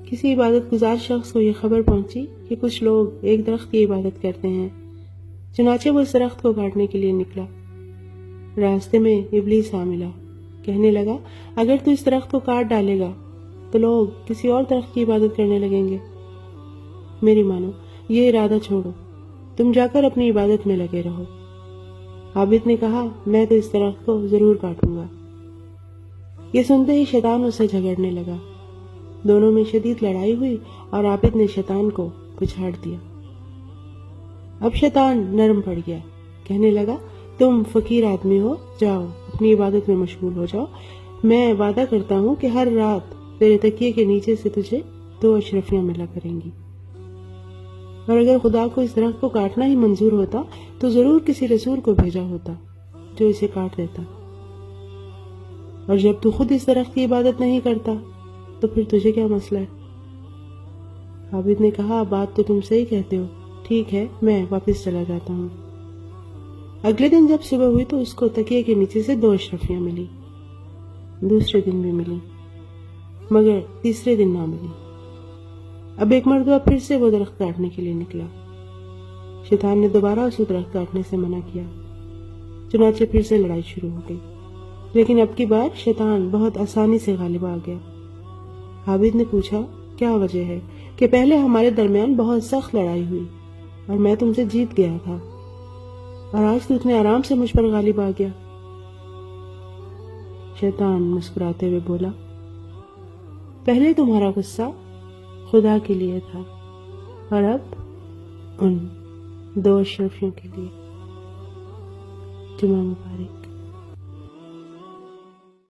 کسی عبادت گزار شخص کو یہ خبر پہنچی کہ کچھ لوگ ایک درخت کی عبادت کرتے ہیں، چنانچہ وہ اس درخت کو کاٹنے کے لیے نکلا۔ راستے میں ابلیس آ ملا، کہنے لگا اگر تو اس درخت کو کاٹ ڈالے گا تو لوگ کسی اور درخت کی عبادت کرنے لگیں گے۔ میری مانو، یہ ارادہ چھوڑو، تم جا کر اپنی عبادت میں لگے رہو۔ عابد نے کہا میں تو اس درخت کو ضرور کاٹوں گا۔ یہ سنتے ہی شیطان اس سے جھگڑنے لگا، دونوں میں شدید لڑائی ہوئی اور عابد نے شیطان کو پچھاڑ دیا۔ اب شیطان نرم پڑ گیا، کہنے لگا تم فقیر آدمی ہو، جاؤ اپنی عبادت میں مشغول ہو جاؤ، میں وعدہ کرتا ہوں کہ ہر رات تیرے تکیے کے نیچے سے تجھے 2 اشرفیاں ملا کریں گی۔ اور اگر خدا کو اس درخت کو کاٹنا ہی منظور ہوتا تو ضرور کسی رسول کو بھیجا ہوتا جو اسے کاٹ دیتا، اور جب تو خود اس درخت کی عبادت نہیں کرتا تو پھر تجھے کیا مسئلہ ہے؟ عابد نے کہا بات تو تم صحیح کہتے ہو، ٹھیک ہے میں واپس چلا جاتا ہوں۔ اگلے دن جب صبح ہوئی تو اس کو تکیے کے نیچے سے 2 اشرفیاں ملی، دوسرے دن بھی ملی، مگر تیسرے دن نہ ملی۔ اب ایک مرتبہ پھر سے وہ درخت کاٹنے کے لیے نکلا، شیطان نے دوبارہ اسے درخت کاٹنے سے منع کیا، چنانچہ پھر سے لڑائی شروع ہو گئی، لیکن اب کی بار شیطان بہت آسانی سے غالب آ گیا۔ عابد نے پوچھا کیا وجہ ہے کہ پہلے ہمارے درمیان بہت سخت لڑائی ہوئی اور میں تم سے جیت گیا تھا، اور آج تو اتنے آرام سے مجھ پر غالب آ گیا؟ شیطان مسکراتے ہوئے بولا پہلے تمہارا غصہ خدا کے لیے تھا اور اب ان 2 اشرفیوں کے لیے۔ جمعہ مبارک۔